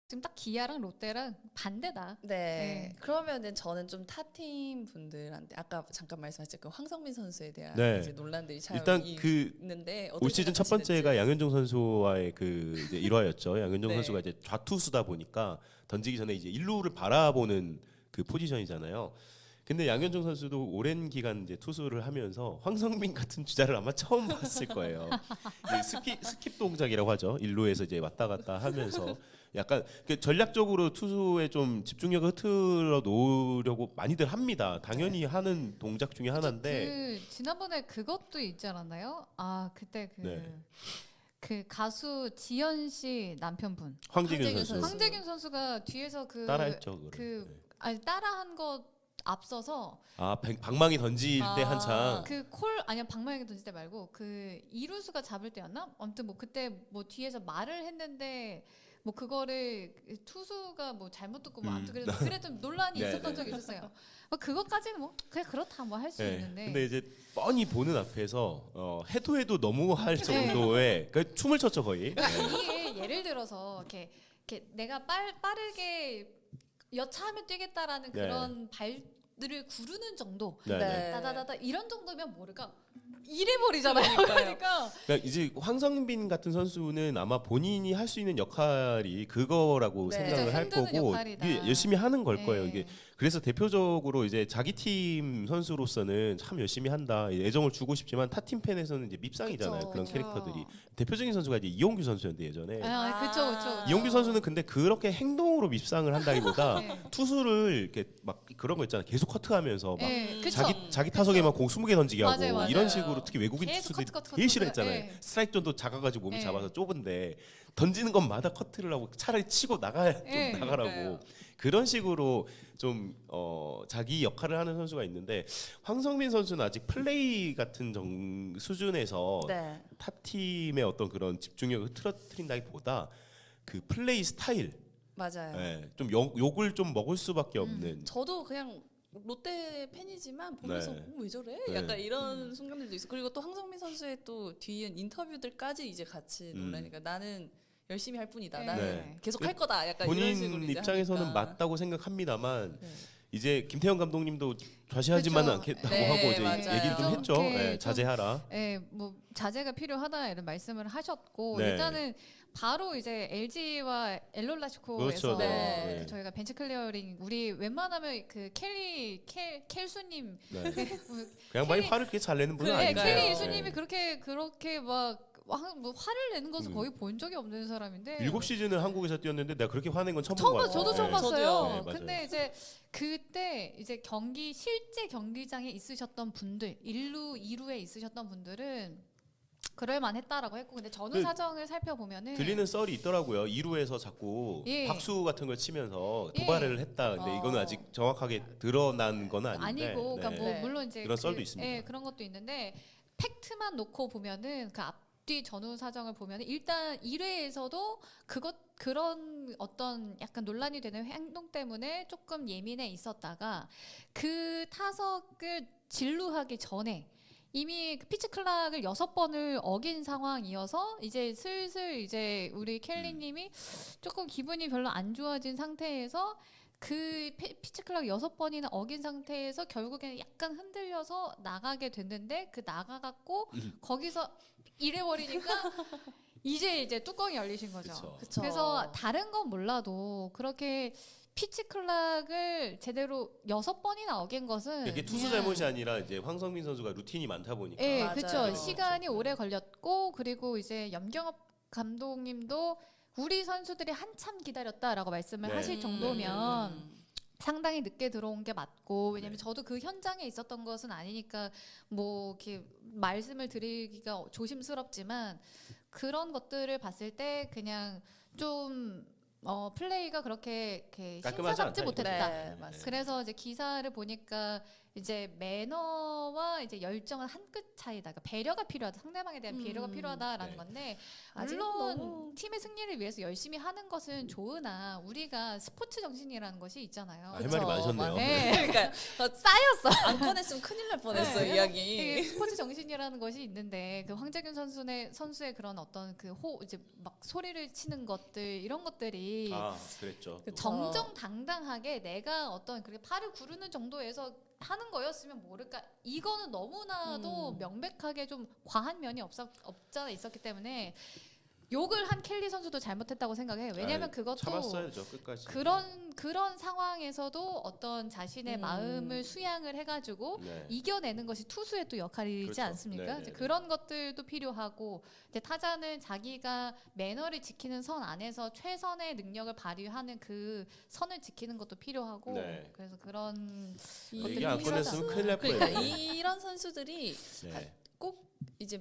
지금 딱 기아랑 롯데랑 반대다. 네. 네. 그러면은 저는 좀 타팀 분들한테 아까 잠깐 말씀하셨죠. 그 황성민 선수에 대한 네. 이제 논란들이 참 일단 그 있는데 올 시즌 첫 번째가 양현종 선수와의 그 이제 일화였죠. 양현종 네. 선수가 이제 좌투수다 보니까 던지기 전에 이제 일루를 바라보는 그 포지션이잖아요. 근데 양현종 선수도 오랜 기간 이제 투수를 하면서 황성민 같은 주자를 아마 처음 봤을 거예요. 스킵 동작이라고 하죠. 일루에서 이제 왔다 갔다 하면서 약간 그 전략적으로 투수의 좀 집중력을 흐트러 놓으려고 많이들 합니다. 당연히 하는 동작 중에 하나인데 그 지난번에 그것도 있지 않았나요? 아 그때 그. 네. 그 가수 지연 씨 남편분 황재균 선수 황재균 선수가 뒤에서 그 따라했죠. 아니 따라한 거 앞서서 방망이 던질 때 한창 그 콜 아니야 방망이 던질 때 말고 그 이루수가 잡을 때였나? 아무튼 뭐 그때 뭐 뒤에서 말을 했는데 뭐 그거를 투수가 뭐 잘못 듣고 뭐 아무튼 그래 좀 논란이 네, 있었던 네. 적이 있었어요. 뭐 그것까지는 뭐 그냥 그렇다 뭐 할 수 네. 있는데. 근데 이제 뻔히 보는 앞에서 해도 너무할 정도의 그 춤을 췄죠 거의. 이게 예를 들어서 이렇게 내가 빠르게 여차하면 뛰겠다라는 네. 그런 발들을 구르는 정도, 네. 네. 다다다다 이런 정도면 모를까 이래버리잖아요. 그러니까 그러니까 이제 황성빈 같은 선수는 아마 본인이 할 수 있는 역할이 그거라고 네. 생각을 그죠, 할 흔드는 거고 역할이다. 이게 열심히 하는 걸 거예요. 네. 이게 그래서 대표적으로 이제 자기 팀 선수로서는 참 열심히 한다, 애정을 주고 싶지만 타팀 팬에서는 이제 밉상이잖아요. 그쵸. 그런 그쵸. 캐릭터들이 대표적인 선수가 이제 이용규 선수였는데 예전에 그쵸. 이용규 선수는 근데 그렇게 행동으로 밉상을 한다기보다 네. 투수를 이렇게 막 그런 거 있잖아요. 계속 커트하면서 막 네, 그쵸. 자기 타석에만 공 20개 던지게 하고 맞아요, 맞아요. 이런 식으로 특히 외국인 계속 투수들이 커트, 제일 싫어했잖아요. 네. 스트라이크 존도 작아가지고 몸이 네. 잡아서 좁은데 던지는 것마다 커트를 하고 차라리 치고 네. 나가라고 그러니까요. 그런 식으로 좀 자기 역할을 하는 선수가 있는데 황성민 선수는 아직 플레이 같은 수준에서 네. 타 팀의 어떤 그런 집중력을 흐트러뜨린다기보다 그 플레이 스타일, 맞아요. 좀 욕을 좀 먹을 수밖에 없는. 저도 그냥 롯데 팬이지만 보면서 네. 왜 저래? 네. 약간 이런 순간들도 있어. 그리고 또 황성민 선수의 또 뒤에 인터뷰들까지 이제 같이 논라니까 나는 열심히 할 뿐이다. 네. 나는 네. 계속 할 거다. 약간 이런 식으로 본인 이제 입장에서는 하니까. 맞다고 생각합니다만 네. 이제 김태형 감독님도 좌시하지만은 그쵸. 않겠다고 네, 하고 이제 맞아요. 얘기를 좀 했죠. 좀 네, 좀 자제하라. 뭐 자제가 필요하다 이런 말씀을 하셨고 네. 일단은 바로 이제 LG와 그렇죠. 엘롤라시코에서 네. 저희가 벤치 클리어링 우리 웬만하면 그 켈수님 네. 뭐 그냥 많이 켈리- 화를 그렇게 잘 내는 분은 네, 아니에요. 켈리 이수님이 그렇게 막 뭐 화를 내는 것을 거의 본 적이 없는 사람인데 7시즌을 한국에서 뛰었는데 내가 그렇게 화낸 건 처음 본 처음 것 봤, 같아요. 저도 처음 네. 봤어요. 저도요. 네, 맞아요. 근데 이제 그때 이제 실제 경기장에 있으셨던 분들, 1루, 2루에 있으셨던 분들은 그럴만했다라고 했고, 근데 전후 그 사정을 살펴보면은 들리는 썰이 있더라고요. 2루에서 자꾸 예. 박수 같은 걸 치면서 예. 도발을 했다. 근데 이거는 아직 정확하게 드러난 건 아닌데. 아니고, 그러니까 뭐 네. 물론 이제 그런 썰도 있습니다. 그런 것도 있는데 팩트만 놓고 보면은 그 앞뒤 전후 사정을 보면은 일단 1회에서도 그런 어떤 약간 논란이 되는 행동 때문에 조금 예민해 있었다가 그 타석을 진루하기 전에 이미 그 피치 클락을 6번을 어긴 상황이어서 이제 슬슬 이제 우리 켈리님이 조금 기분이 별로 안 좋아진 상태에서 그 피치 클락 6번이나 어긴 상태에서 결국에는 약간 흔들려서 나가게 됐는데 그 나가갖고 거기서 이래버리니까 이제 뚜껑이 열리신 거죠. 그쵸. 그쵸. 그래서 다른 건 몰라도 그렇게 피치 클락을 제대로 6번이나 어긴 것은 이게 투수 그냥- 잘못이 아니라 이제 황성민 선수가 루틴이 많다 보니까. 예, 맞아요. 그렇죠. 시간이 오래 걸렸고 그리고 이제 염경엽 감독님도 우리 선수들이 한참 기다렸다라고 말씀을 네. 하실 정도면 음. 상당히 늦게 들어온 게 맞고 왜냐면 네. 저도 그 현장에 있었던 것은 아니니까 뭐 이렇게 말씀을 드리기가 조심스럽지만 그런 것들을 봤을 때 그냥 좀 플레이가 그렇게 깔끔하지 신사답지 않다, 못했다. 네, 맞습니다. 그래서 이제 기사를 보니까 이제 매너와 이제 열정은 한 끗 차이다. 그러니까 배려가 필요하다. 상대방에 대한 배려가 필요하다라는 네. 건데 아직은 물론 너무- 팀의 승리를 위해서 열심히 하는 것은 좋으나 우리가 스포츠 정신이라는 것이 있잖아요. 할 말이 많으셨네요. 네. 그러니까 쌓였어. 안 꺼냈으면 큰일 날 뻔했어 네. 이야기. 이게 스포츠 정신이라는 것이 있는데 그 황재균 선수의 그런 어떤 그 이제 막 소리를 치는 것들 이런 것들이 아, 그랬죠. 그 또. 정정당당하게 내가 어떤 그렇게 팔을 구르는 정도에서 하는 거였으면 모를까. 이거는 너무나도 명백하게 좀 과한 면이 없잖아 있었기 때문에 욕을 한 켈리 선수도 잘못했다고 생각해요. 왜냐하면 아이, 그것도 참았어야죠 끝까지. 그런 상황에서도 어떤 자신의 마음을 수양을 해가지고 네. 이겨내는 것이 투수의 또 역할이지 그렇죠. 않습니까? 네네네. 이제 그런 것들도 필요하고 이제 타자는 자기가 매너를 지키는 선 안에서 최선의 능력을 발휘하는 그 선을 지키는 것도 필요하고 네. 그래서 그런 얘기 안 꺼냈으면 큰일 날 그러니까 뻔했네. 이런 선수들이 네. 꼭 이제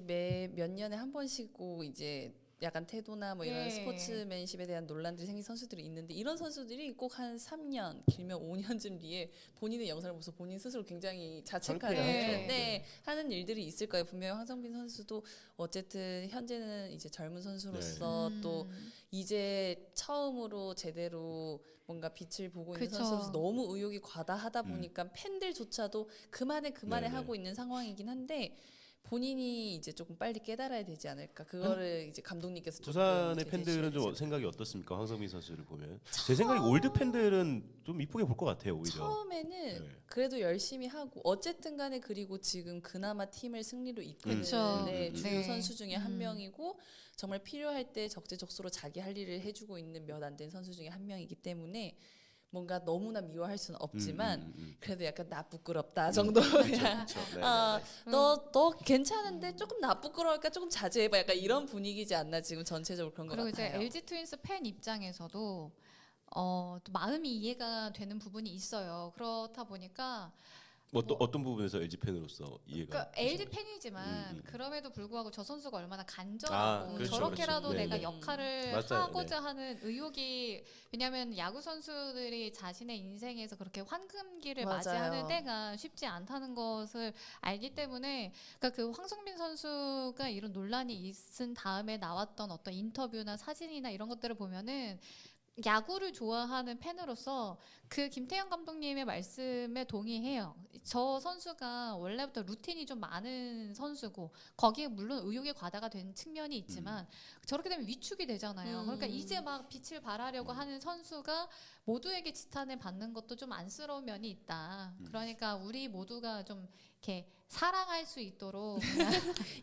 몇 년에 한 번씩고 이제 약간 태도나 뭐 이런 예. 스포츠맨십에 대한 논란들이 생긴 선수들이 있는데 이런 선수들이 꼭 한 3년 길면 5년쯤 뒤에 본인의 영상을 보면서 본인 스스로 굉장히 자책하는 창피하죠. 네, 하는 일들이 있을 거예요. 분명히 황성빈 선수도 어쨌든 현재는 이제 젊은 선수로서 또 이제 처음으로 제대로 뭔가 빛을 보고 있는 그쵸. 선수로서 너무 의욕이 과다하다 보니까 팬들조차도 그만해 네네. 하고 있는 상황이긴 한데 본인이 이제 조금 빨리 깨달아야 되지 않을까. 그거를 이제 감독님께서 조금 두산의 제시해 팬들은 좀 주세요. 생각이 어떻습니까? 황성민 선수를 보면 제 생각에 올드 팬들은 좀 이쁘게 볼 것 같아요 오히려. 처음에는 네. 그래도 열심히 하고 어쨌든 간에 그리고 지금 그나마 팀을 승리로 이끄는 그쵸. 주요 네. 선수 중에 한 명이고 정말 필요할 때 적재적소로 자기 할 일을 해주고 있는 몇 안 된 선수 중에 한 명이기 때문에 뭔가 너무나 미워할 수는 없지만 그래도 약간 나 부끄럽다 정도 그냥 그렇죠. 네, 아, 네, 너 괜찮은데 조금 나 부끄러울까 조금 자제해봐 약간 이런 분위기지 않나 지금 전체적으로 그런 것 그리고 이제 같아요. LG 트윈스 팬 입장에서도 또 마음이 이해가 되는 부분이 있어요. 그렇다 보니까 뭐 어떤 부분에서 LG 팬으로서 이해가. 그러니까 LG 팬이지만 그럼에도 불구하고 저 선수가 얼마나 간절하고 그렇죠, 저렇게라도 그렇죠. 내가 네. 역할을 맞아요. 하고자 하는 의욕이 왜냐하면 야구 선수들이 자신의 인생에서 그렇게 황금기를 맞아요. 맞이하는 때가 쉽지 않다는 것을 알기 때문에 그러니까 그 황성민 선수가 이런 논란이 있은 다음에 나왔던 어떤 인터뷰나 사진이나 이런 것들을 보면은 야구를 좋아하는 팬으로서 그 김태형 감독님의 말씀에 동의해요. 저 선수가 원래부터 루틴이 좀 많은 선수고 거기에 물론 의욕의 과다가 된 측면이 있지만 저렇게 되면 위축이 되잖아요. 그러니까 이제 막 빛을 발하려고 하는 선수가 모두에게 지탄을 받는 것도 좀 안쓰러운 면이 있다. 그러니까 우리 모두가 좀 이렇게 사랑할 수 있도록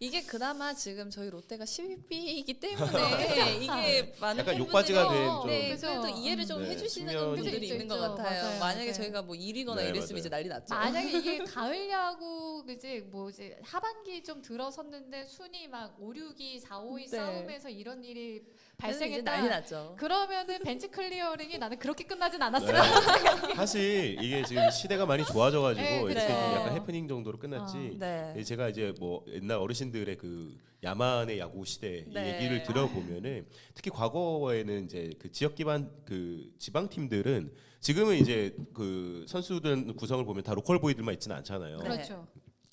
이게 그나마 지금 저희 롯데가 10위이기 때문에 이게 많은 약간 팬분들이 욕받이가 된 좀. 네, 그죠. 그래도 이해를 좀 네, 해주시는 측면이 분들이 있죠, 있는 것 있죠. 같아요. 맞아요, 만약에 맞아요. 저희가 뭐 1위거나 네, 이랬으면 맞아요. 이제 난리 났죠. 만약에 이게 가을 야구 그지 뭐 이제 하반기 좀 들어섰는데 순위 막 5, 6위, 4, 5위 네. 싸움에서 이런 일이 이제 발생했다. 난리 났죠. 그러면은 벤치 클리어링이 나는 그렇게 끝나진 않았으면 네. 사실 이게 지금 시대가 많이 좋아져가지고 네, 이렇게 그래요. 좀 약간 해프닝 정도로 끝났지. 네. 제가 이제 뭐 옛날 어르신들의 그 야만의 야구 시대 이 네. 얘기를 들어보면은 특히 과거에는 이제 그 지역 기반 그 지방 팀들은 지금은 이제 그 선수들 구성을 보면 다 로컬 보이들만 있지는 않잖아요. 그렇죠.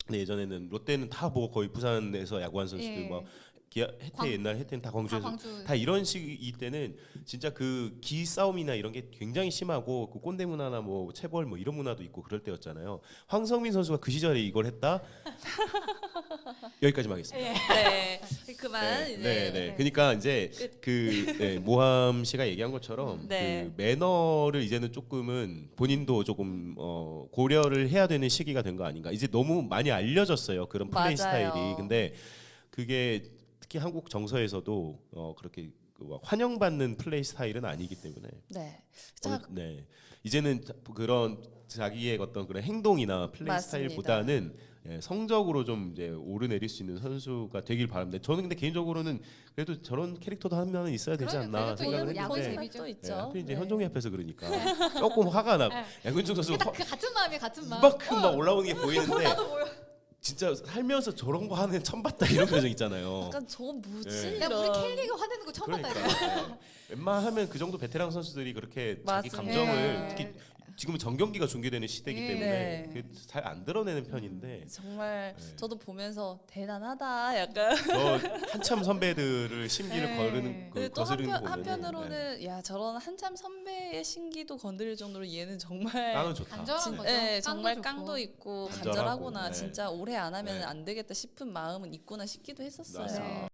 근데 예전에는 롯데는 다 뭐 거의 부산에서 야구한 선수들 예. 뭐 옛날 혜태는 다 다 광주에서 광주. 다 이런 식이 때는 진짜 그 기 싸움이나 이런 게 굉장히 심하고 그 꼰대 문화나 뭐 체벌 뭐 이런 문화도 있고 그럴 때였잖아요. 황성민 선수가 그 시절에 이걸 했다. 여기까지만 하겠습니다. 네. 그만 네, 이제 네, 네. 그러니까 이제 그 네, 모함 씨가 얘기한 것처럼 네. 그 매너를 이제는 조금은 본인도 조금 고려를 해야 되는 시기가 된 거 아닌가. 이제 너무 많이 알려졌어요. 그런 플레이 맞아요. 스타일이. 근데 그게 특히 한국 정서에서도 그렇게 막 환영받는 플레이 스타일은 아니기 때문에 네. 자, 네. 이제는 그런 자기의 어떤 그런 행동이나 플레이 맞습니다. 스타일보다는 성적으로 좀 이제 오르내릴 수 있는 선수가 되길 바랍니다. 저는 근데 개인적으로는 그래도 저런 캐릭터도 한 명은 있어야 되지 않나 그래도 생각을 야구 했는데 재미죠. 또 네, 있죠. 하필 이제 네. 현종이 앞에서 그러니까 조금 화가 나. 양근종 선수 딱 그 같은 마음이 같은 마음. 이만큼 막 올라오는 게 보이는데 나도 보여. 진짜 살면서 저런 거 하는 처음 봤다 이런 표정 있잖아요. 약간 저 뭐지? 네. 내가 우리 이런. 켈리가 화내는 거 처음 그러니까 봤다. 웬만하면 그 정도 베테랑 선수들이 그렇게 자기 맞습니다. 감정을 네. 특히 지금은 정경기가 중계되는 시대이기 네. 때문에 잘 안 드러내는 편인데 정말 네. 저도 보면서 대단하다 약간. 저 한참 선배들을 심기를 네. 거르는 그 그리고 또 거스르는 거 보면 한편으로는 야 저런 한참 선배의 신기도 건드릴 정도로 얘는 정말 깡은 좋다. 간절한 네. 거죠. 네, 깡도 정말 좋고. 깡도 있고 간절하고, 간절하구나 네. 진짜 오래 안 하면 네. 안 되겠다 싶은 마음은 있구나 싶기도 했었어요. 맞습니다.